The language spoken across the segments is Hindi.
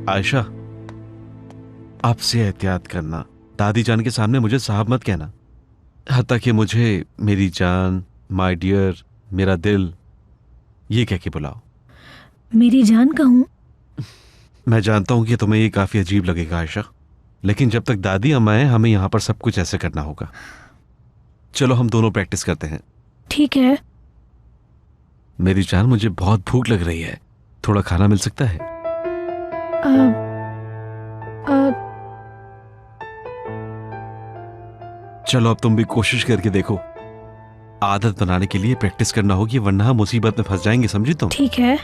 आयशा, आपसे एहतियात करना। दादी जान के सामने मुझे साहब मत कहना, हत्ता कि मुझे मेरी जान, माय डियर, मेरा दिल, ये कह के बुलाओ। मेरी जान कहूं? मैं जानता हूं कि तुम्हें ये काफी अजीब लगेगा आयशा, लेकिन जब तक दादी अम्मा है हमें यहां पर सब कुछ ऐसे करना होगा। चलो हम दोनों प्रैक्टिस करते हैं। ठीक है। मेरी जान, मुझे बहुत भूख लग रही है, थोड़ा खाना मिल सकता है? चलो अब तुम भी कोशिश करके देखो। आदत बनाने के लिए प्रैक्टिस करना होगी, वरना हम मुसीबत में फंस जाएंगे, समझी तुम? ठीक है।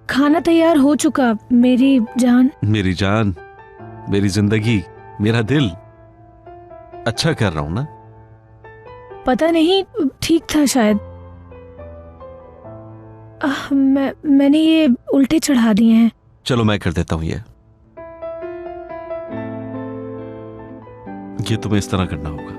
खाना तैयार हो चुका मेरी जान। मेरी जान, मेरी जिंदगी, मेरा दिल। अच्छा कर रहा हूं ना? पता नहीं, ठीक था शायद। मैंने ये उल्टे चढ़ा दिए हैं। चलो मैं कर देता हूं ये तुम्हें इस तरह करना होगा।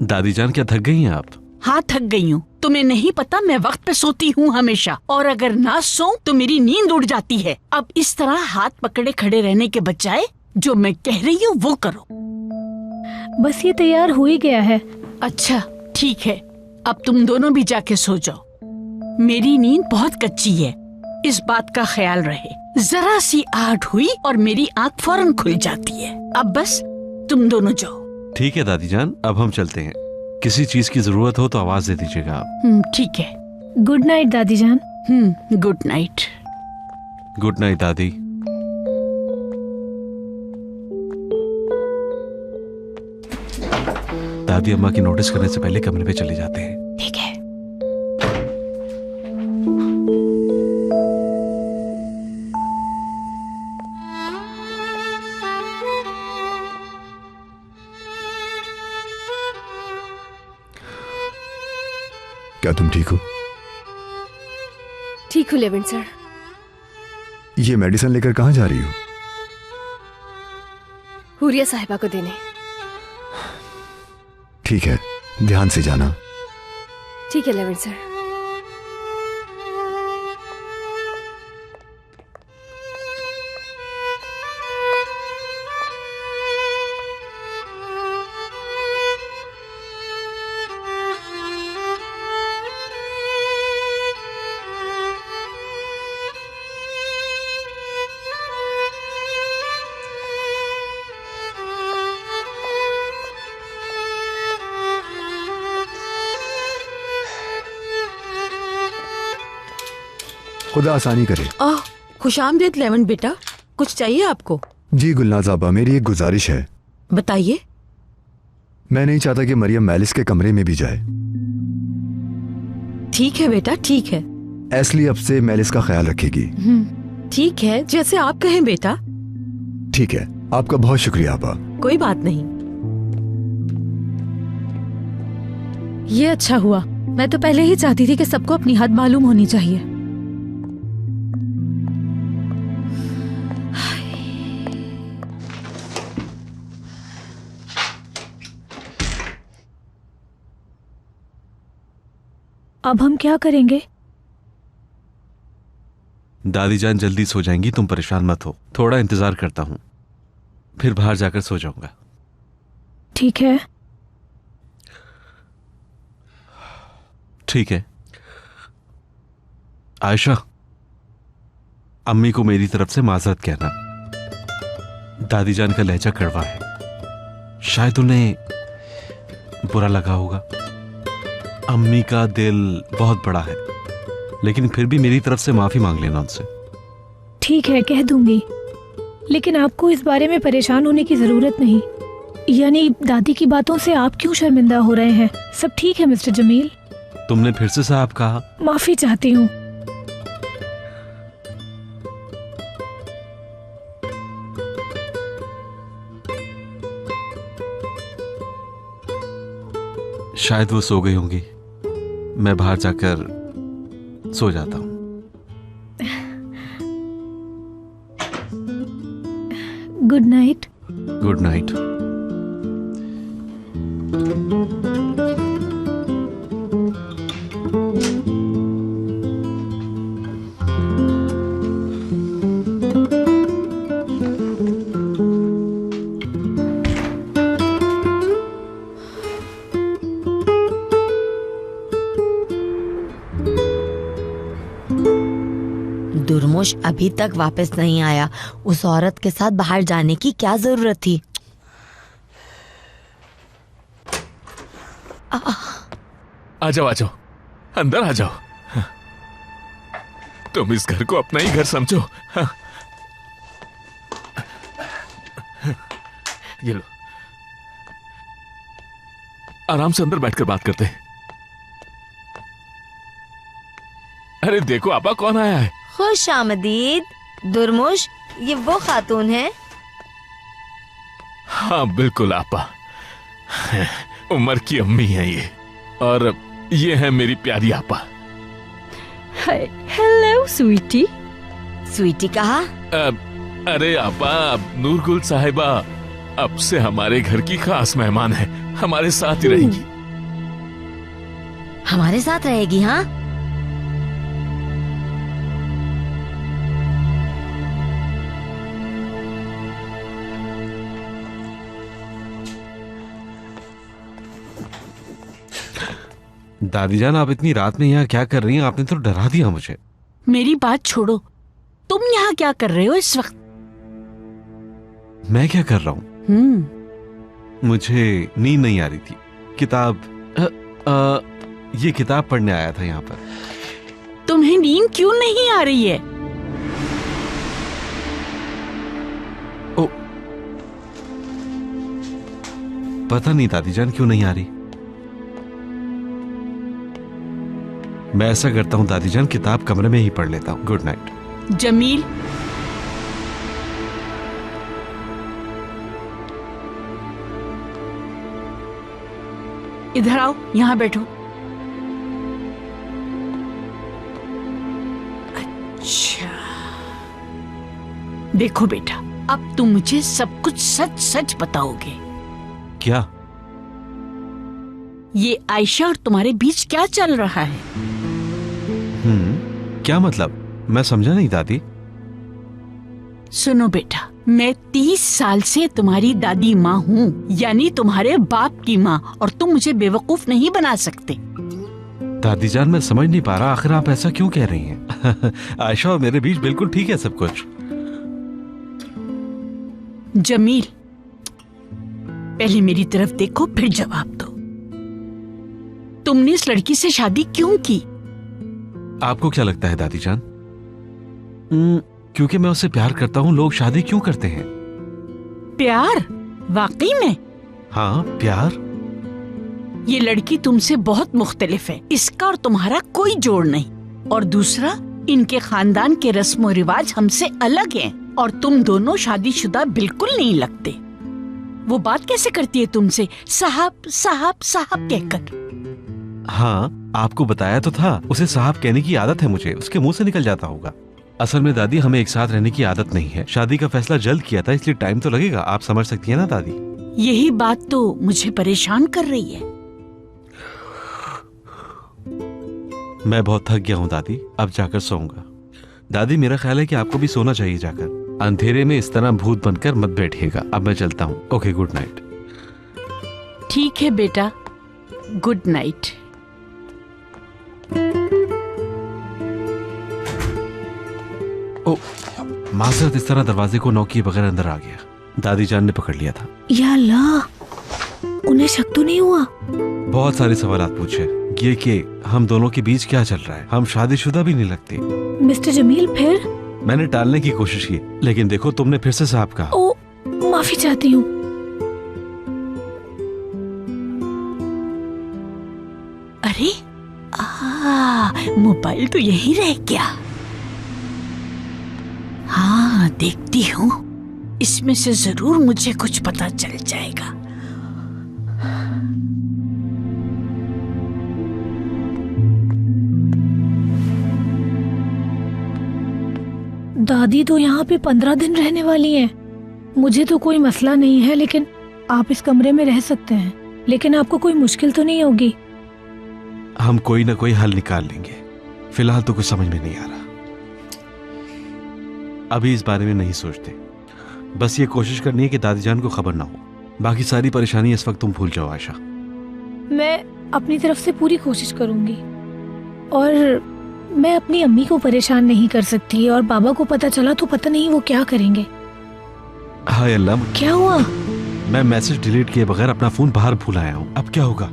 दादी जान, क्या थक गई हैं आप? हाँ, थक गई हूँ। तुम्हें नहीं पता मैं वक्त पे सोती हूँ हमेशा, और अगर ना सो तो मेरी नींद उड़ जाती है। अब इस तरह हाथ पकड़े खड़े रहने के बजाय जो मैं कह रही हूँ वो करो। बस ये तैयार हो ही गया है। अच्छा ठीक है, अब तुम दोनों भी जाके सो जाओ। मेरी नींद बहुत कच्ची है, इस बात का ख्याल रहे। जरा सी आहट हुई और मेरी आँख फौरन खुल जाती है। अब बस तुम दोनों जाओ। ठीक है दादी जान, अब हम चलते हैं। किसी चीज की जरूरत हो तो आवाज दे दीजिएगा आप। ठीक है। गुड नाइट दादी जान। Good night. गुड नाइट दादी। दादी अम्मा की नोटिस करने से पहले कमरे पे चले जाते हैं। ठीक है। क्या तुम ठीक हो? ठीक हूँ लेवेंट सर। ये मेडिसिन लेकर कहाँ जा रही हो? हुरिया साहिबा को देने। ठीक है, ध्यान से जाना। ठीक है लेवेंट सर। खुदा आसानी करे। खुशामदीद लेवन बेटा, कुछ चाहिए आपको? जी गुलनाज आबा, मेरी एक गुजारिश है। बताइए। मैं नहीं चाहता कि मरियम मैलिस के कमरे में भी जाए। ठीक है बेटा, ठीक है। एसली अब से मैलिस का ख्याल रखेगी। ठीक है, जैसे आप कहें बेटा। ठीक है, आपका बहुत शुक्रिया आबा। कोई बात नहीं। ये अच्छा हुआ, मैं तो पहले ही चाहती थी कि सबको अपनी हद मालूम होनी चाहिए। अब हम क्या करेंगे? दादी जान जल्दी सो जाएंगी, तुम परेशान मत हो। थोड़ा इंतजार करता हूं, फिर बाहर जाकर सो जाऊंगा। ठीक है। ठीक है। आयशा, अम्मी को मेरी तरफ से माजरत कहना। दादी जान का लहजा कड़वा है, शायद उन्हें बुरा लगा होगा। अम्मी का दिल बहुत बड़ा है, लेकिन फिर भी मेरी तरफ से माफी मांग लेना उनसे। ठीक है, कह दूंगी, लेकिन आपको इस बारे में परेशान होने की जरूरत नहीं। यानी दादी की बातों से आप क्यों शर्मिंदा हो रहे हैं? सब ठीक है मिस्टर जमील। तुमने फिर से साहब कहा। माफी चाहती हूँ। शायद वो सो गई होंगी, मैं बाहर जाकर सो जाता हूँ। Good night. Good night. दुर्मुश अभी तक वापस नहीं आया। उस औरत के साथ बाहर जाने की क्या जरूरत थी? आ जाओ, अंदर आ जाओ। तुम इस घर को अपना ही घर समझो। ये लो, आराम से अंदर बैठकर बात करते हैं। अरे देखो आपा, कौन आया है। खुश आमदीद दुर्मुश, ये वो खातून है? हाँ बिल्कुल आपा, उमर की अम्मी है ये, और ये है मेरी प्यारी आपा। हेलो स्वीटी। स्वीटी कहा? अरे आपा, नूरगुल साहिबा अब से हमारे घर की खास मेहमान है, हमारे साथ ही रहेगी। हमारे साथ रहेगी? हाँ, दादी जान, आप इतनी रात में यहाँ क्या कर रही हैं? आपने तो डरा दिया मुझे। मेरी बात छोड़ो, तुम यहाँ क्या कर रहे हो इस वक्त? मैं क्या कर रहा हूँ? मुझे नींद नहीं आ रही थी। किताब ये किताब पढ़ने आया था यहाँ पर। तुम्हें नींद क्यों नहीं आ रही है? ओ, पता नहीं दादी जान क्यों नहीं आ रही। मैं ऐसा करता हूँ दादी जान, किताब कमरे में ही पढ़ लेता हूँ। Good night. जमील, इधर आओ, यहाँ बैठो। अच्छा, देखो बेटा, अब तुम मुझे सब कुछ सच सच बताओगे। क्या? ये आयशा और तुम्हारे बीच क्या चल रहा है? क्या मतलब? मैं समझा नहीं दादी। सुनो बेटा, मैं 30 साल से तुम्हारी दादी माँ हूँ, यानी तुम्हारे बाप की माँ, और तुम मुझे बेवकूफ नहीं बना सकते। दादी जान, मैं समझ नहीं पा रहा, आखिर आप ऐसा क्यों कह रही हैं? आयशा और मेरे बीच बिल्कुल ठीक है सब कुछ। जमील, पहले मेरी तरफ देखो, फिर जवाब दो। तुमने इस लड़की से शादी क्यों की? आपको क्या लगता है दादी जान? क्योंकि मैं उससे प्यार करता हूँ। लोग शादी क्यों करते हैं? प्यार? वाकई में? हाँ, प्यार। ये लड़की तुमसे बहुत मुख्तलिफ है, इसका और तुम्हारा कोई जोड़ नहीं। और दूसरा, इनके खानदान के रस्म रिवाज हमसे अलग हैं, और तुम दोनों शादीशुदा बिल्कुल नहीं लगते। वो बात कैसे करती है तुमसे साहब साहब साहब कहकर? हाँ, आपको बताया तो था, उसे साहब कहने की आदत है मुझे, उसके मुंह से निकल जाता होगा। असल में दादी, हमें एक साथ रहने की आदत नहीं है। शादी का फैसला जल्द किया था, इसलिए टाइम तो लगेगा। आप समझ सकती है ना दादी? यही बात तो मुझे परेशान कर रही है। मैं बहुत थक गया हूँ दादी, अब जाकर सोऊंगा। दादी, मेरा ख्याल है कि आपको भी सोना चाहिए जाकर। अंधेरे में इस तरह भूत बनकर मत बैठिएगा। अब मैं चलता हूँ। Okay, good night. ठीक है बेटा, गुड नाइट। ओ, माजरत, इस तरह दरवाजे को नॉक किए बगैर अंदर आ गया। दादी जान ने पकड़ लिया था। या अल्लाह, उन्हें शक तो नहीं हुआ? बहुत सारे सवालात पूछे, ये कि हम दोनों के बीच क्या चल रहा है। हम शादीशुदा भी नहीं लगते। मिस्टर जमील, फिर? मैंने टालने की कोशिश की, लेकिन देखो तुमने फिर से साहब कहा। ओ, माफी चाहती हूँ। अरे, मोबाइल तो यहीं रह गया। हाँ, देखती हूँ, इसमें से जरूर मुझे कुछ पता चल जाएगा। दादी तो यहाँ पे 15 दिन रहने वाली हैं। मुझे तो कोई मसला नहीं है, लेकिन आप इस कमरे में रह सकते हैं। लेकिन आपको कोई मुश्किल तो नहीं होगी? हम कोई ना कोई हल निकाल लेंगे। फिलहाल तो कुछ समझ में नहीं आ रहा। अभी इस बारे में नहीं सोचते। बस ये कोशिश करनी है कि दादी जान को खबर ना हो। बाकी सारी परेशानी इस वक्त तुम भूल जाओ आयशा। मैं अपनी तरफ से पूरी कोशिश करूंगी, और मैं अपनी अम्मी को परेशान नहीं कर सकती और बाबा को पता चला तो पता नहीं वो क्या करेंगे। हाय अल्लाह, क्या हुआ? मैं मैसेज डिलीट किए बगैर अपना फोन बाहर भूल आया हूँ। अब क्या होगा?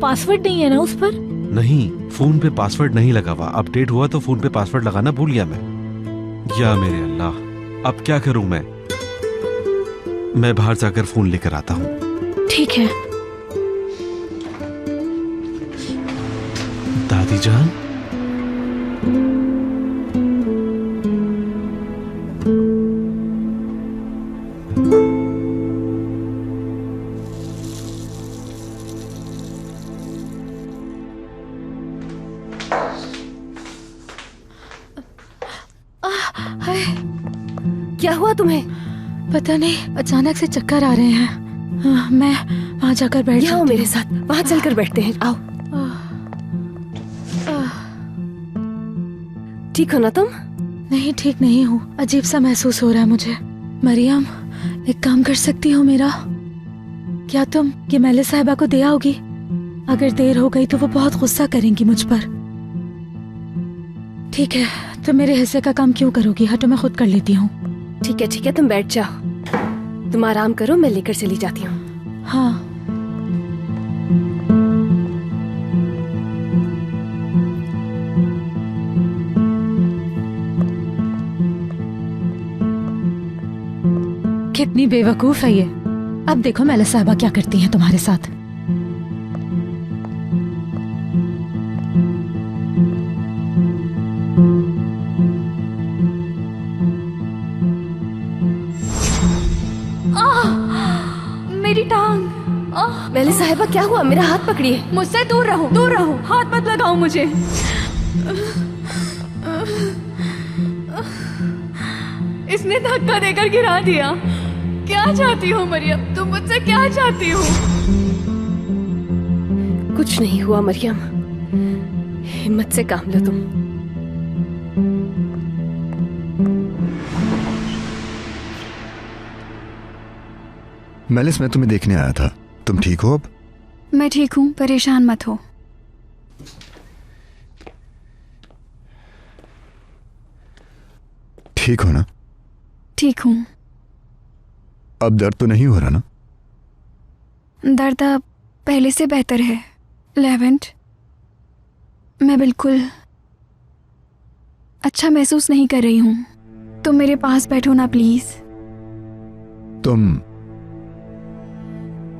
पासवर्ड नहीं है ना उस पर? नहीं, फोन पे पासवर्ड नहीं लगा हुआ। अपडेट हुआ तो फोन पे पासवर्ड लगाना भूल गया मैं। या मेरे अल्लाह, अब क्या करूं मैं बाहर जाकर फोन लेकर आता हूँ। ठीक है। दादी जान, क्या हुआ तुम्हें? पता नहीं, अचानक से चक्कर आ रहे हैं। मैं वहाँ जाकर बैठ यहाँ आओ मेरे साथ, वहाँ चलकर बैठते हैं। आओ। ठीक हो ना तुम? नहीं, ठीक नहीं हूँ। अजीब सा महसूस हो रहा है मुझे। मरियम, एक काम कर सकती हो मेरा? क्या तुम ये मेले साहिबा को दे आओगी? अगर देर हो गई तो वो बहुत गुस्सा करेंगी मुझ पर। ठीक है, तुम मेरे हिस्से का काम क्यों करोगी? हटो, मैं खुद कर लेती हूँ। ठीक है, तुम बैठ जाओ। तुम आराम करो, मैं लेकर चली जाती हूँ। हाँ। कितनी बेवकूफ है ये। अब देखो मेले साहिबा क्या करती हैं तुम्हारे साथ। मेरी टांग। मेले साहिबा, क्या हुआ? मेरा हाथ पकड़िए। मुझसे दूर रहो, दूर रहो, हाथ मत लगाओ मुझे। इसने धक्का देकर गिरा दिया। क्या चाहती हो मरियम? तुम मुझसे क्या चाहती हो? कुछ नहीं हुआ मरियम, हिम्मत से काम लो तुम। मेलिस, मैं तुम्हें देखने आया था। तुम ठीक हो अब? मैं ठीक हूँ, परेशान मत हो। ठीक हो ना? ठीक हूँ। अब दर्द तो नहीं हो रहा ना? दर्द अब पहले से बेहतर है लेवेंट। मैं बिल्कुल अच्छा महसूस नहीं कर रही हूँ। तुम मेरे पास बैठो ना प्लीज। तुम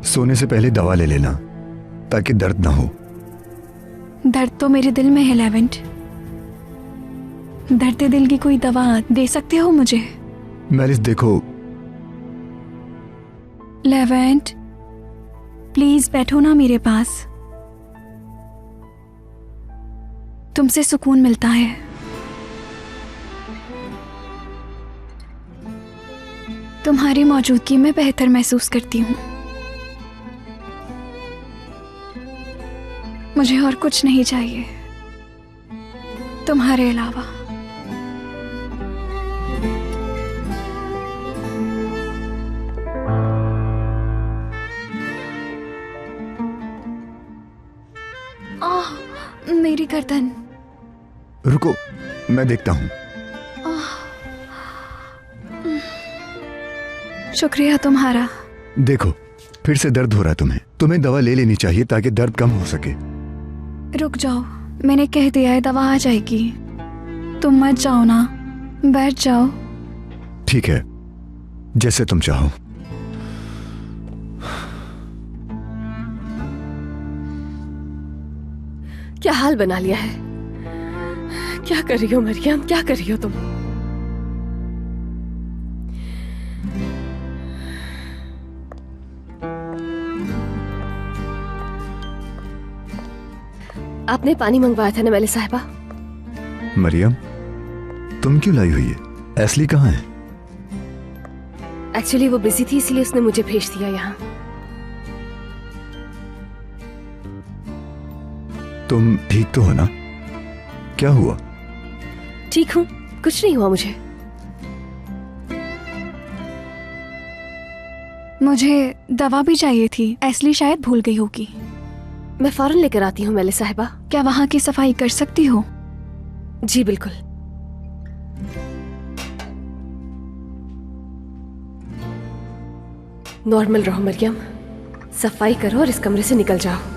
सोने से पहले दवा ले लेना ताकि दर्द ना हो। दर्द तो मेरे दिल में है लेवेंट। दर्द दिल की कोई दवा दे सकते हो मुझे? मेलिस देखो। लेवेंट प्लीज बैठो ना मेरे पास। तुमसे सुकून मिलता है। तुम्हारी मौजूदगी में बेहतर महसूस करती हूँ। मुझे और कुछ नहीं चाहिए तुम्हारे अलावा। मेरी गर्दन। रुको, मैं देखता हूँ। शुक्रिया तुम्हारा। देखो, फिर से दर्द हो रहा है तुम्हें। तुम्हें दवा ले लेनी चाहिए ताकि दर्द कम हो सके। रुक जाओ, मैंने कह दिया है दवा आ जाएगी। तुम मत जाओ ना, बैठ जाओ। ठीक है, जैसे तुम चाहो। क्या हाल बना लिया है? क्या कर रही हो मरियम? क्या कर रही हो तुम? आपने पानी मंगवाया था ना मेले साहिबा? मरियम, तुम क्यों लाई हुई है? एस्ली कहाँ है? एक्चुअली वो बिजी थी, इसलिए उसने मुझे भेज दिया यहाँ। तुम ठीक तो हो ना? क्या हुआ? ठीक हूँ, कुछ नहीं हुआ मुझे। मुझे दवा भी चाहिए थी, एस्ली शायद भूल गई होगी। मैं फौरन लेकर आती हूँ मेले साहिबा। क्या वहाँ की सफाई कर सकती हो? जी बिल्कुल। नॉर्मल रहो मरियम, सफाई करो और इस कमरे से निकल जाओ।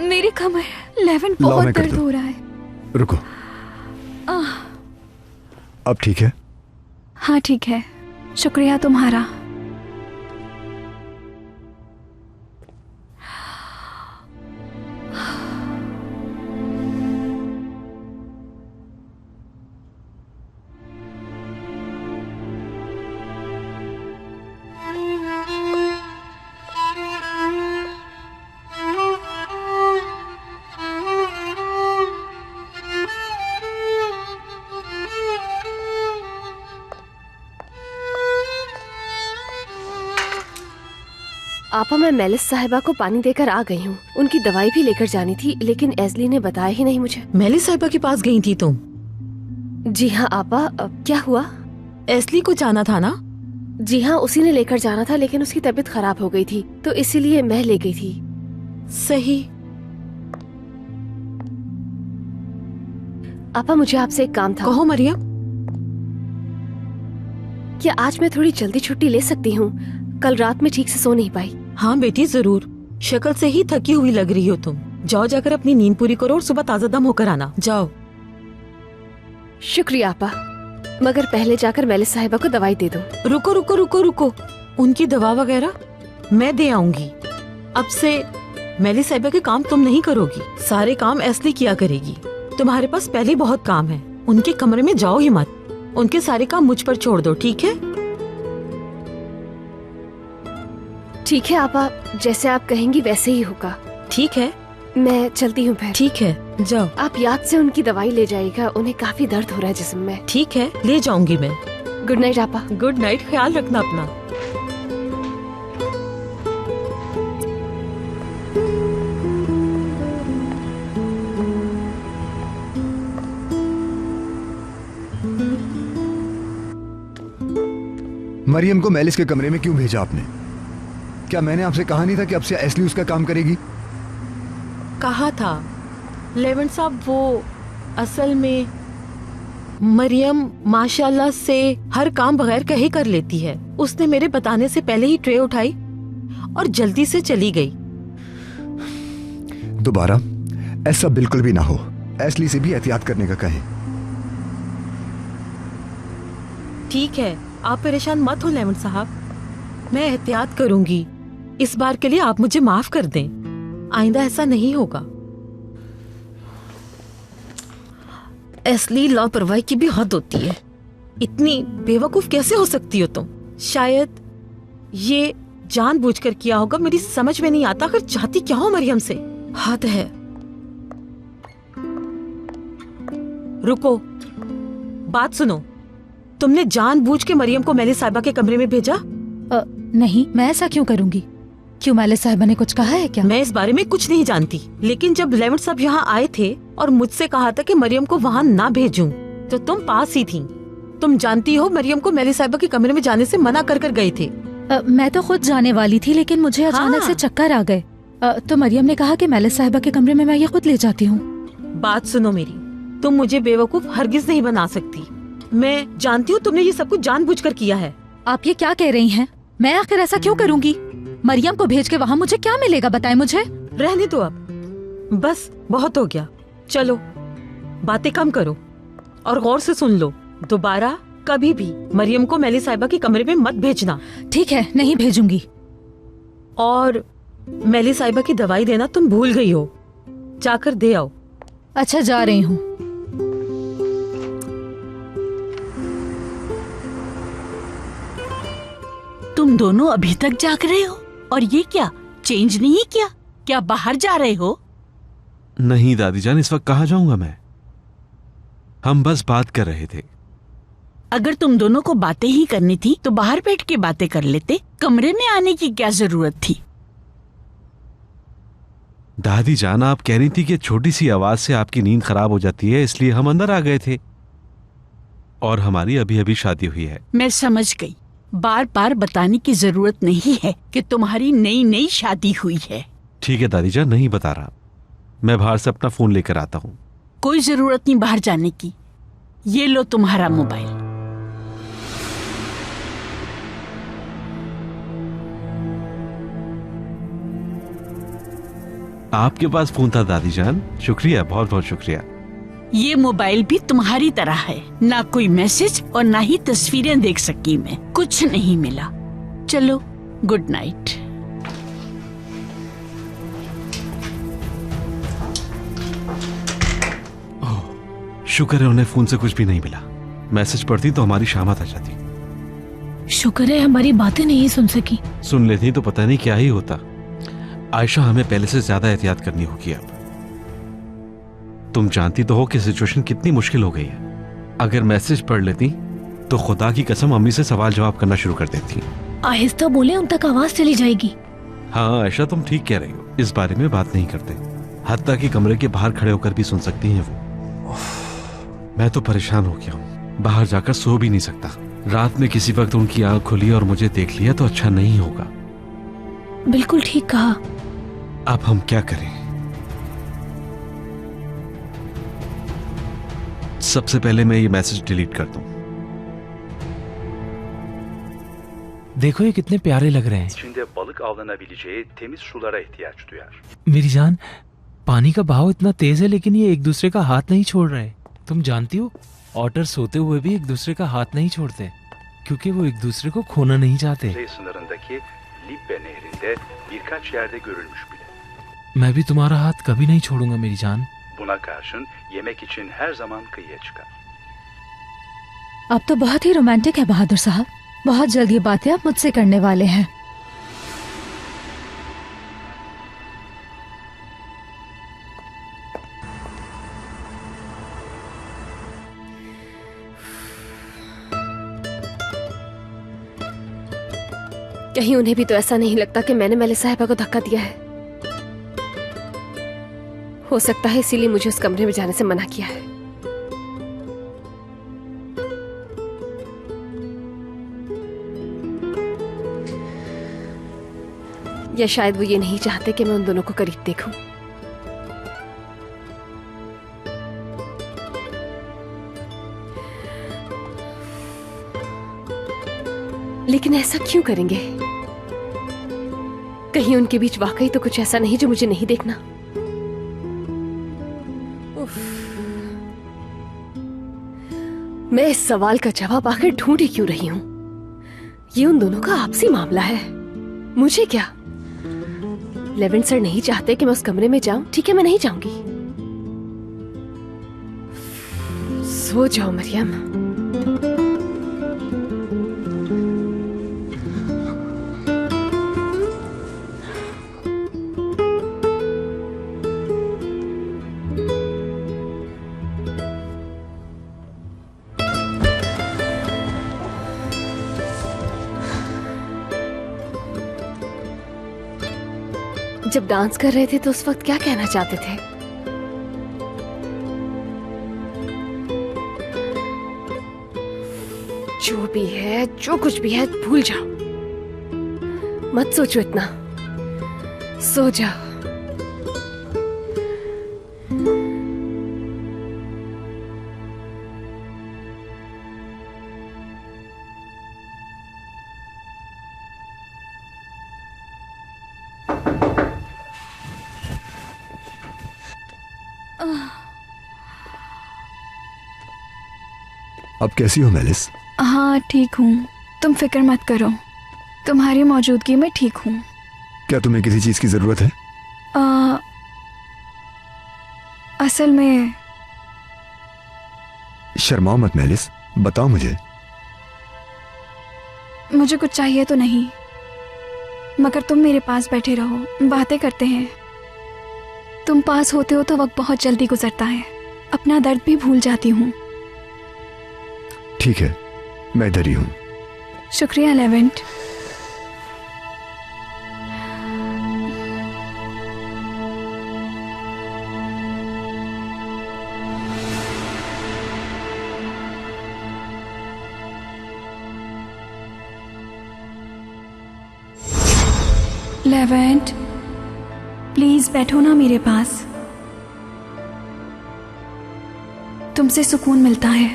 मेरी कमर, लेवन लाओ, बहुत मैं कर दर्द दूं। हो रहा है। रुको। अब ठीक है? हाँ ठीक है, शुक्रिया तुम्हारा। आपा, मैं मेलिस साहिबा को पानी देकर आ गई हूँ। उनकी दवाई भी लेकर जानी थी, लेकिन एजली ने बताया ही नहीं मुझे। मेलिस साहिबा के पास गई थी तुम? जी हाँ आपा, क्या हुआ? एस्ली को जाना था ना? जी हाँ, उसी ने लेकर जाना था, लेकिन उसकी तबीयत खराब हो गई थी, तो इसीलिए मैं ले गई थी। सही। आपा, मुझे आपसे एक काम था। कहो मरियम। क्या आज मैं थोड़ी जल्दी छुट्टी ले सकती हूँ? कल रात में ठीक से सो नहीं पाई। हाँ बेटी जरूर, शक्ल से ही थकी हुई लग रही हो तुम। जाओ जाकर अपनी नींद पूरी करो और सुबह ताजा दम होकर आना। जाओ। शुक्रिया आपा, मगर पहले जाकर मेलिस साहिबा को दवाई दे दो। रुको रुको रुको रुको, उनकी दवा वगैरह मैं दे आऊंगी। अब से मेलिस साहिबा के काम तुम नहीं करोगी, सारे काम एस्ली किया करेगी। तुम्हारे पास पहले बहुत काम है, उनके कमरे में जाओ ही मत। उनके सारे काम मुझ पर छोड़ दो, ठीक है? ठीक है आपा, जैसे आप कहेंगी वैसे ही होगा। ठीक है, मैं चलती हूँ फिर। ठीक है, जाओ। आप याद से उनकी दवाई ले जाइएगा, उन्हें काफी दर्द हो रहा है जिस्म में। ठीक है, ले जाऊंगी मैं। गुड नाइट आपा। गुड नाइट, ख्याल रखना अपना। मरियम को मेलिस के कमरे में क्यों भेजा आपने? क्या मैंने आपसे कहा नहीं था कि अब से एस्ली उसका काम करेगी? कहा था लेवन साहब, वो असल में मरियम माशाल्लाह से हर काम बगैर कहे कर लेती है। उसने मेरे बताने से पहले ही ट्रे उठाई और जल्दी से चली गई। दोबारा ऐसा बिल्कुल भी ना हो। एस्ली से भी एहतियात करने का कहें। ठीक है, आप परेशान मत हो लेवन साहब, मैं एहतियात करूंगी। इस बार के लिए आप मुझे माफ कर दें, आइंदा ऐसा नहीं होगा। एस्ली लापरवाही की भी हद होती है। इतनी बेवकूफ कैसे हो सकती हो तुम? शायद ये जानबूझकर किया होगा, मेरी समझ में नहीं आता। अगर चाहती क्या हो मरियम से, हद है। रुको, बात सुनो। तुमने जानबूझ के मरियम को मेलिस साहिबा के कमरे में भेजा? नहीं, मैं ऐसा क्यों करूंगी? क्यों मेलिस साहिबा ने कुछ कहा है क्या? मैं इस बारे में कुछ नहीं जानती, लेकिन जब लेवन साहब यहाँ आए थे और मुझसे कहा था कि मरियम को वहाँ ना भेजूं, तो तुम पास ही थी। तुम जानती हो मरियम को मेलिस साहिबा के कमरे में जाने से मना कर कर गए थे। मैं तो खुद जाने वाली थी, लेकिन मुझे अचानक से चक्कर आ गए। तो मरियम ने कहा कि मेलिस साहिबा के कमरे में मैं ये खुद ले जाती हूँ। बात सुनो मेरी, तुम मुझे बेवकूफ हरगिज नहीं बना सकती। मैं जानती हूँ तुमने ये सब कुछ जानबूझकर किया है। आप ये क्या कह रही हैं? मैं आखिर ऐसा क्यों करूंगी? मरियम को भेज के वहाँ मुझे क्या मिलेगा, बताएं मुझे। रहने दो अब, बस बहुत हो गया। चलो बातें कम करो और गौर से सुन लो। दोबारा कभी भी मरियम को मेलिस साहिबा के कमरे में मत भेजना। ठीक है, नहीं भेजूंगी। और मेलिस साहिबा की दवाई देना तुम भूल गई हो, जाकर दे आओ। अच्छा, जा रही हूँ। तुम दोनों अभी तक जाग रहे हो? और ये क्या, चेंज नहीं किया? क्या बाहर जा रहे हो? नहीं दादी जान, इस वक्त कहाँ जाऊंगा मैं? हम बस बात कर रहे थे। अगर तुम दोनों को बातें ही करनी थी तो बाहर बैठ के बातें कर लेते, कमरे में आने की क्या जरूरत थी? दादी जान, आप कह रही थी कि छोटी सी आवाज से आपकी नींद खराब हो जाती है, इसलिए हम अंदर आ गए थे। और हमारी अभी अभी शादी हुई है। मैं समझ गई, बार बार बताने की जरूरत नहीं है कि तुम्हारी नई नई शादी हुई है। ठीक है दादी जान, नहीं बता रहा। मैं बाहर से अपना फोन लेकर आता हूँ। कोई जरूरत नहीं बाहर जाने की। ये लो तुम्हारा मोबाइल। आपके पास फोन था दादी जान, शुक्रिया, बहुत बहुत शुक्रिया। ये मोबाइल भी तुम्हारी तरह है, ना कोई मैसेज और ना ही तस्वीरें देख सकी मैं। कुछ नहीं मिला। चलो, गुड नाइट। शुक्र है उन्हें फोन से कुछ भी नहीं मिला। मैसेज पढ़ती तो हमारी शामत आ जाती। शुक्र है हमारी बातें नहीं सुन सकी। सुन लेती तो पता नहीं क्या ही होता। आयशा, हमें पहले से ज्यादा एहतियात करनी होगी अब। तुम जानती तो हो कि सिचुएशन कितनी मुश्किल हो गई है। अगर मैसेज पढ़ लेती तो खुदा की कसम अम्मी से सवाल जवाब करना शुरू कर देती। आहिस्ता बोले, उन तक आवाज चली जाएगी। हाँ आयशा, तुम ठीक कह रही हो। इस बारे में बात नहीं करते। हत्ता कि कमरे के बाहर खड़े होकर भी सुन सकती हैं वो। मैं तो परेशान हो गया हूँ। बाहर जाकर सो भी नहीं सकता। रात में किसी वक्त उनकी आंख खुली और मुझे देख लिया तो अच्छा नहीं होगा। बिल्कुल ठीक कहा। अब हम क्या करें? सबसे पहले मैं ये मैसेज डिलीट कर दूं। देखो ये कितने प्यारे लग रहे हैं। İçinde balık avlanabileceği temiz sulara ihtiyaç duyar. मेरी जान, पानी का बहाव इतना तेज है लेकिन ये एक दूसरे का हाथ नहीं छोड़ रहे। तुम जानती हो, ऑटर सोते हुए भी एक दूसरे का हाथ नहीं छोड़ते क्योंकि वो एक दूसरे को खोना नहीं चाहते। Kuzey sınırındaki Libbe nehrinde birkaç yerde görülmüş bile. मैं भी तुम्हारा हाथ कभी नहीं छोड़ूंगा मेरी जान। Buna karşın yemek için her zaman kıyıya çıkar. आप तो बहुत ही रोमांटिक है बहादुर साहब। बहुत जल्द ये बातें आप मुझसे करने वाले हैं। कहीं उन्हें भी तो ऐसा नहीं लगता कि मैंने मेले साहिबा को धक्का दिया है। हो सकता है इसीलिए मुझे उस कमरे में जाने से मना किया है। या शायद वो ये नहीं चाहते कि मैं उन दोनों को करीब देखूं। लेकिन ऐसा क्यों करेंगे? कहीं उनके बीच वाकई तो कुछ ऐसा नहीं जो मुझे नहीं देखना। उफ। मैं इस सवाल का जवाब आखिर ढूंढ ही क्यों रही हूं? ये उन दोनों का आपसी मामला है, मुझे क्या? लेवेंट सर नहीं चाहते कि मैं उस कमरे में जाऊं, ठीक है मैं नहीं जाऊंगी। सो जाओ मरियम। जब डांस कर रहे थे तो उस वक्त क्या कहना चाहते थे? जो भी है, जो कुछ भी है, भूल जाओ। मत सोचो इतना, सो जाओ। अब कैसी हो मेलिस? हाँ ठीक हूँ, तुम फिक्र मत करो। तुम्हारी मौजूदगी में ठीक हूँ। क्या तुम्हें किसी चीज की जरूरत है? असल में शर्माओ मत मेलिस, बताओ मुझे। मुझे कुछ चाहिए तो नहीं, मगर तुम मेरे पास बैठे रहो, बातें करते हैं। तुम पास होते हो तो वक्त बहुत जल्दी गुजरता है, अपना दर्द भी भूल जाती हूँ। ठीक है, मैं इधर ही हूँ। शुक्रिया लेवेंट। लेवेंट, प्लीज बैठो ना मेरे पास, तुमसे सुकून मिलता है।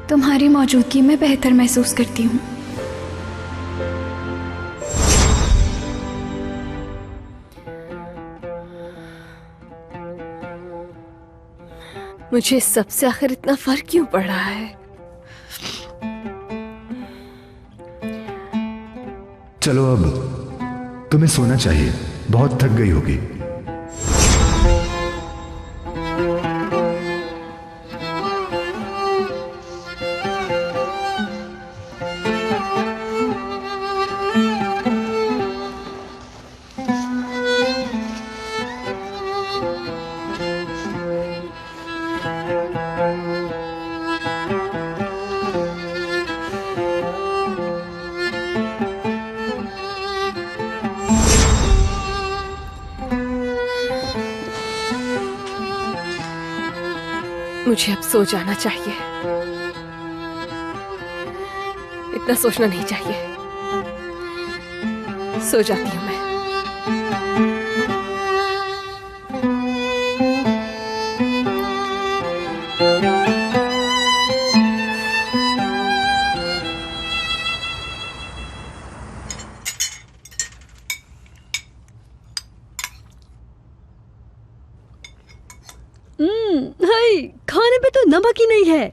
तुम्हारी मौजूदगी में बेहतर महसूस करती हूँ। मुझे सबसे आखिर इतना फर्क क्यों पड़ रहा है? चलो अब तुम्हें सोना चाहिए, बहुत थक गई होगी। मुझे अब सो जाना चाहिए, इतना सोचना नहीं चाहिए। सो जाती हूँ मैं। हाय, खाने पे तो नमक ही नहीं है।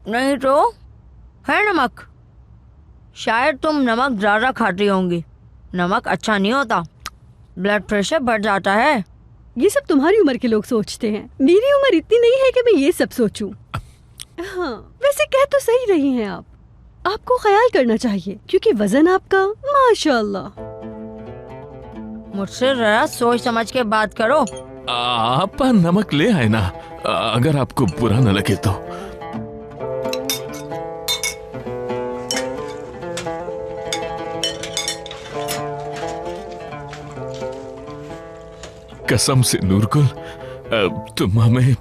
नहीं तो है नमक। शायद तुम नमक ज्यादा खाती होंगी। नमक अच्छा नहीं होता, ब्लड प्रेशर बढ़ जाता है। ये सब तुम्हारी उम्र के लोग सोचते हैं, मेरी उम्र इतनी नहीं है कि मैं ये सब सोचूं। हाँ, वैसे कह तो सही रही हैं आप। आपको ख्याल करना चाहिए क्योंकि वजन आपका माशाल्लाह। मुझसे जरा सोच समझ के बात करो। आप नमक ले आए ना, अगर आपको बुरा न लगे तो। कसम से नूरगुल, तुम हमें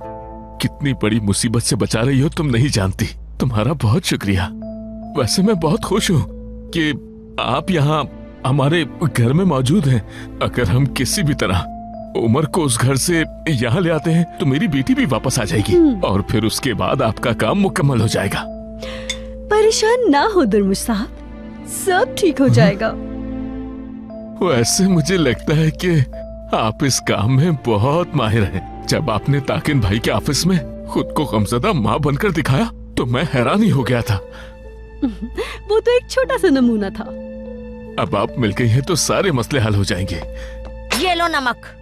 कितनी बड़ी मुसीबत से बचा रही हो तुम नहीं जानती। तुम्हारा बहुत शुक्रिया। वैसे मैं बहुत खुश हूँ कि आप यहाँ हमारे घर में मौजूद हैं। अगर हम किसी भी तरह उमर को उस घर से यहाँ ले आते हैं तो मेरी बेटी भी वापस आ जाएगी और फिर उसके बाद आपका काम मुकम्मल हो जाएगा। परेशान ना हो दुर्मुश साहब, सब ठीक हो जाएगा। वैसे मुझे लगता है कि आप इस काम में बहुत माहिर हैं। जब आपने ताकिन भाई के ऑफिस में खुद को गमज़दा माँ बनकर दिखाया तो मैं हैरान ही हो गया था। वो तो एक छोटा सा नमूना था। अब आप मिल गई हैं तो सारे मसले हल हो जाएंगे। ये लो नमक।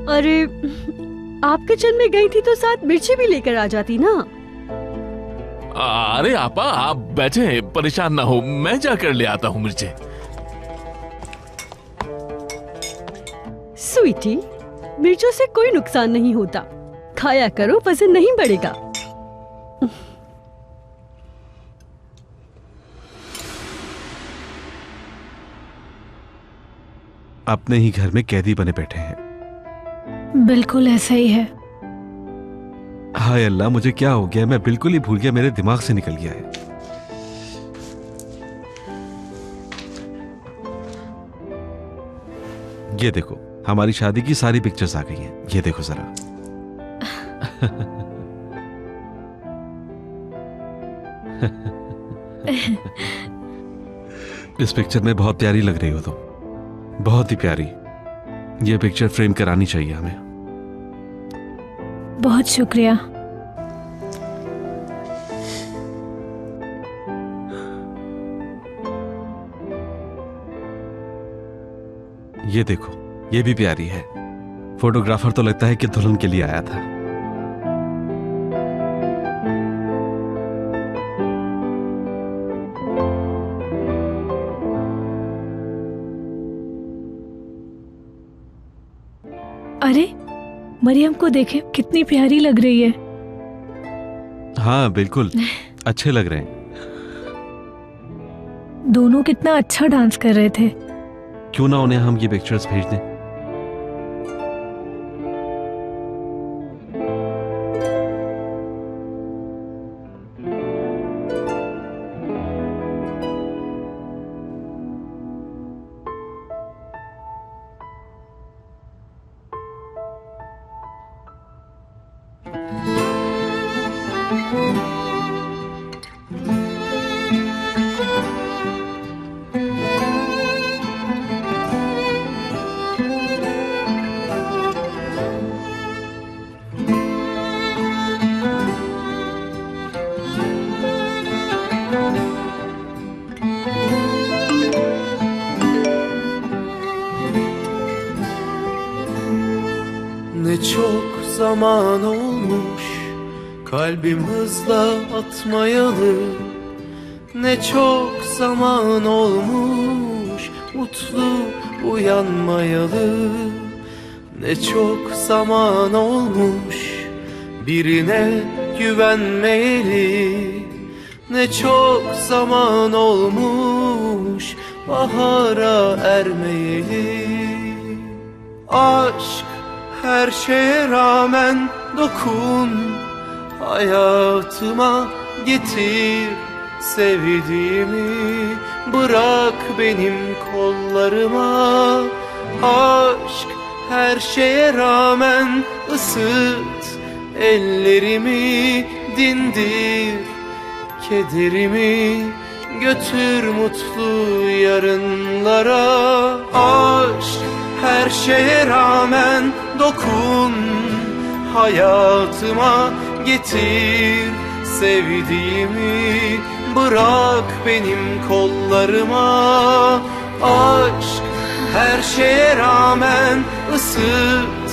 अरे, आप किचन में गई थी तो साथ मिर्ची भी लेकर आ जाती ना। अरे आपा, आप बैठे, परेशान ना हो, मैं जाकर ले आता हूँ मिर्चें। स्वीटी, मिर्चों से कोई नुकसान नहीं होता, खाया करो, वजन नहीं बढ़ेगा। अपने ही घर में कैदी बने बैठे हैं। बिल्कुल ऐसा ही है। हाय अल्लाह, मुझे क्या हो गया? मैं बिल्कुल ही भूल गया, मेरे दिमाग से निकल गया है। ये देखो, हमारी शादी की सारी पिक्चर्स आ गई हैं। ये देखो जरा। इस पिक्चर में बहुत प्यारी लग रही हो तुम, बहुत ही प्यारी। ये पिक्चर फ्रेम करानी चाहिए हमें। बहुत शुक्रिया। ये देखो, ये भी प्यारी है। फोटोग्राफर तो लगता है कि दुल्हन के लिए आया था। अरे, मरियम को देखें, कितनी प्यारी लग रही है। हाँ बिल्कुल, अच्छे लग रहे हैं। दोनों कितना अच्छा डांस कर रहे थे। क्यों ना उन्हें हम ये पिक्चर्स भेज दें? çok zaman olmuş kalbim hızla atmayalı. Ne çok zaman olmuş mutlu uyanmayalı. Ne çok zaman olmuş birine güvenmeyeli. Ne çok zaman olmuş bahara ermeyeli. Aşk her şeye rağmen dokun, hayatıma getir sevdiğimi, bırak benim kollarıma. Aşk her şeye rağmen ısıt ellerimi, dindir kederimi, götür mutlu yarınlara. Aşk her şeye rağmen dokun, hayatıma getir sevdiğimi, bırak benim kollarıma. Aşk her şeye rağmen ısıt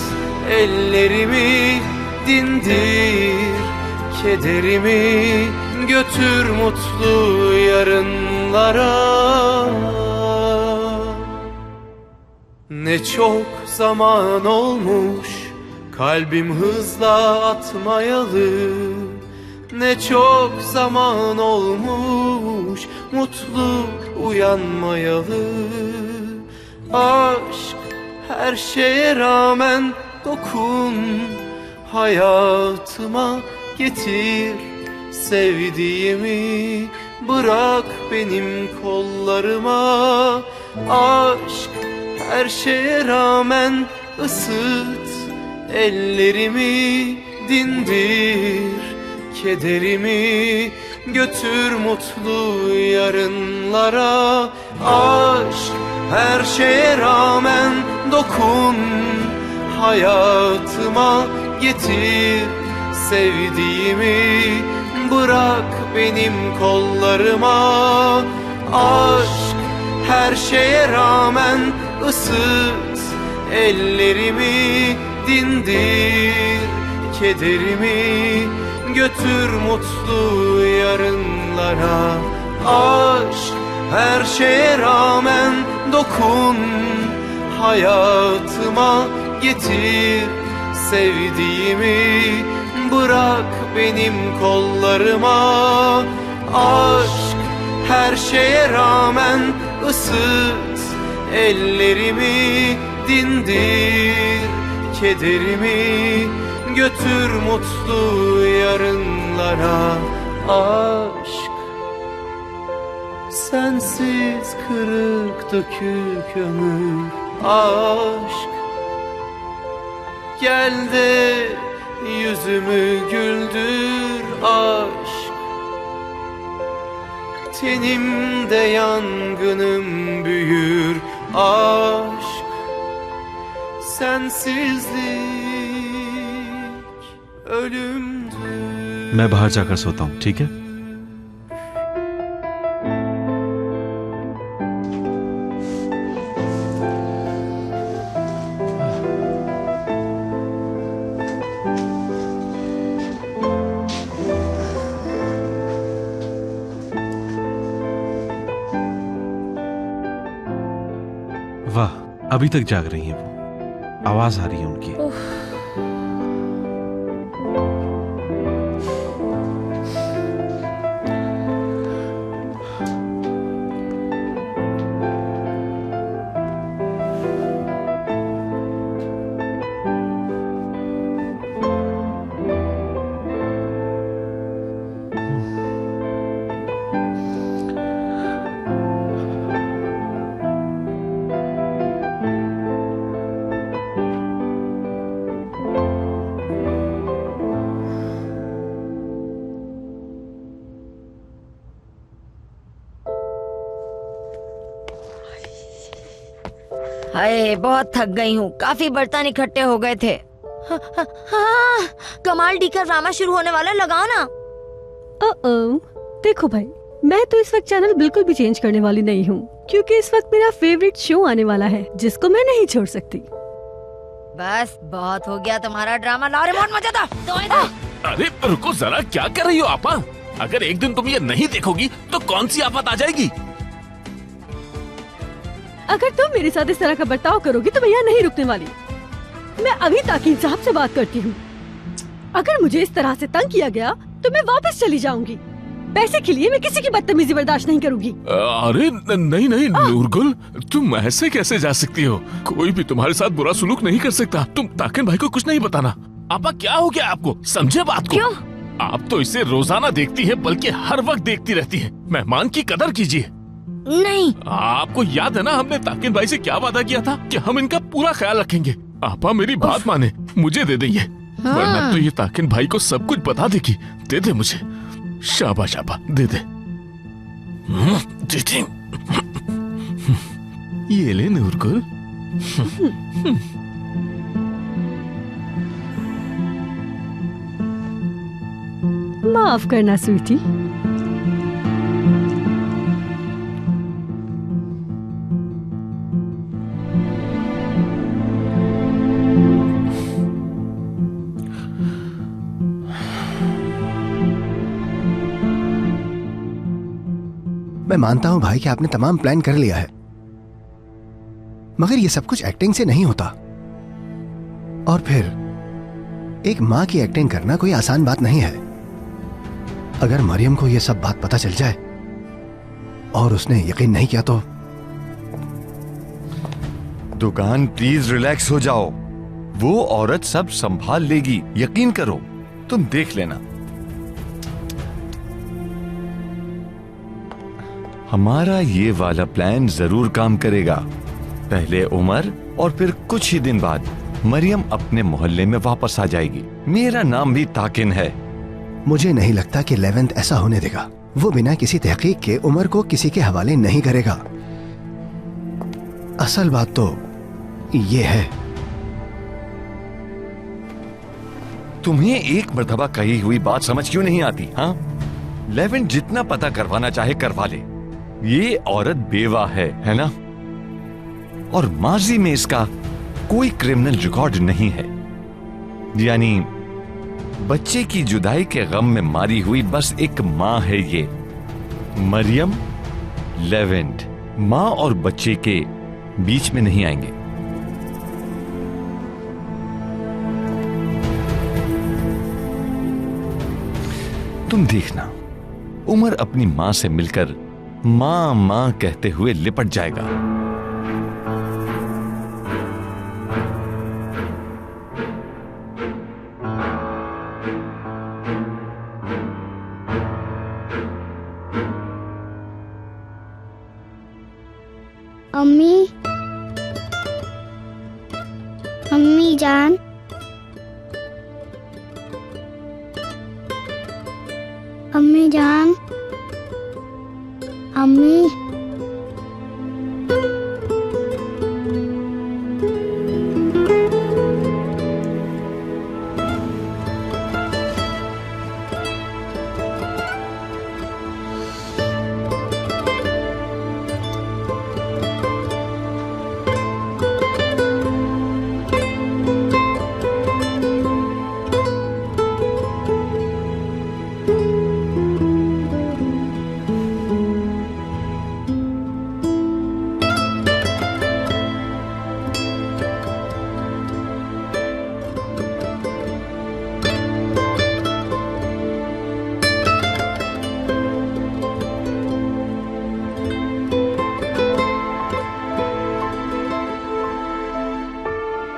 ellerimi, dindir kederimi, götür mutlu yarınlara. Ne çok zaman olmuş kalbim hızla atmayalı. Ne çok zaman olmuş mutlu uyanmayalı. Aşk her şeye rağmen dokun, hayatıma getir sevdiğimi, bırak benim kollarıma. Aşk her şeye rağmen ısıt ellerimi, dindir kederimi, götür mutlu yarınlara. Aşk her şeye rağmen dokun, hayatıma getir sevdiğimi, bırak benim kollarıma. Aşk her şeye rağmen ısıt ellerimi, dindir kederimi, götür mutlu yarınlara. Aşk her şeye rağmen dokun, hayatıma getir sevdiğimi, bırak benim kollarıma. Aşk her şeye rağmen ısıt ellerimi, dindir kederimi, götür mutlu yarınlara. Aşk sensiz kırık dökük ömür. Aşk gel de yüzümü güldür. Aşk tenimde yangınım büyür. Aşk sensizlik ölümdür. मैं बाहर जाकर सोता हूँ, ठीक है? वाह, अभी तक जाग रही हैं वो। आवाज आ रही है उनकी। हाय बहुत थक गई हूँ, काफी बर्तन इकट्ठे हो गए थे। हाँ, कमाल डीकर ड्रामा शुरू होने वाला, लगाओ ना। देखो भाई, मैं तो इस वक्त चैनल बिल्कुल भी चेंज करने वाली नहीं हूँ, क्योंकि इस वक्त मेरा फेवरेट शो आने वाला है जिसको मैं नहीं छोड़ सकती। बस बहुत हो गया तुम्हारा ड्रामा। लाओ रिमोट मुझे दो इधर। अरे रुको जरा, क्या कर रही हो आपा? अगर एक दिन तुम ये नहीं देखोगी तो कौन सी आफत आ जाएगी? अगर तुम मेरे साथ इस तरह का बर्ताव करोगी तो मैं यहाँ नहीं रुकने वाली। मैं अभी ताकीन साहब से बात करती हूँ। अगर मुझे इस तरह से तंग किया गया तो मैं वापस चली जाऊंगी। पैसे के लिए मैं किसी की बदतमीजी बर्दाश्त नहीं करूंगी। अरे नहीं नहीं नूरगुल, तुम ऐसे कैसे जा सकती हो? कोई भी तुम्हारे साथ बुरा सुलूक नहीं कर सकता। तुम ताकिन भाई को कुछ नहीं बताना। आपा क्या हो गया आपको? समझे बात को? क्यों? आप तो इसे रोजाना देखती है, बल्कि हर वक्त देखती रहती है। मेहमान की कदर कीजिए। नहीं, आपको याद है ना हमने ताकिन भाई से क्या वादा किया था कि हम इनका पूरा ख्याल रखेंगे। आपा मेरी बात माने, मुझे दे देंगे। हाँ। वरना तो ये ताकिन भाई को सब कुछ बता देगी। दे दे मुझे। शाबाश आपा, दे दे। ये ले नूरगुल। माफ करना स्वीटी। मैं मानता हूं भाई कि आपने तमाम प्लान कर लिया है, मगर ये सब कुछ एक्टिंग से नहीं होता। और फिर एक मां की एक्टिंग करना कोई आसान बात नहीं है। अगर मरियम को यह सब बात पता चल जाए और उसने यकीन नहीं किया तो। दुकान प्लीज रिलैक्स हो जाओ। वो औरत सब संभाल लेगी, यकीन करो। तुम देख लेना। हमारा ये वाला प्लान जरूर काम करेगा। पहले उमर और फिर कुछ ही दिन बाद मरियम अपने मोहल्ले में वापस आ जाएगी। मेरा नाम भी ताकिन है। मुझे नहीं लगता कि लेवेंथ ऐसा होने देगा। वो बिना किसी तहकीक के उमर को किसी के हवाले नहीं करेगा। असल बात तो ये है। तुम्हें एक मर्तबा कही हुई बात समझ क्यों नहीं आती? हाँ, लेवेंथ जितना पता करवाना चाहे करवा ले। ये औरत बेवा है ना? और माजी में इसका कोई क्रिमिनल रिकॉर्ड नहीं है। यानी बच्चे की जुदाई के गम में मारी हुई बस एक मां है ये। मरियम, लेवेंट मां और बच्चे के बीच में नहीं आएंगे। तुम देखना, उमर अपनी मां से मिलकर मां मां कहते हुए लिपट जाएगा। अम्मी, अम्मी जान,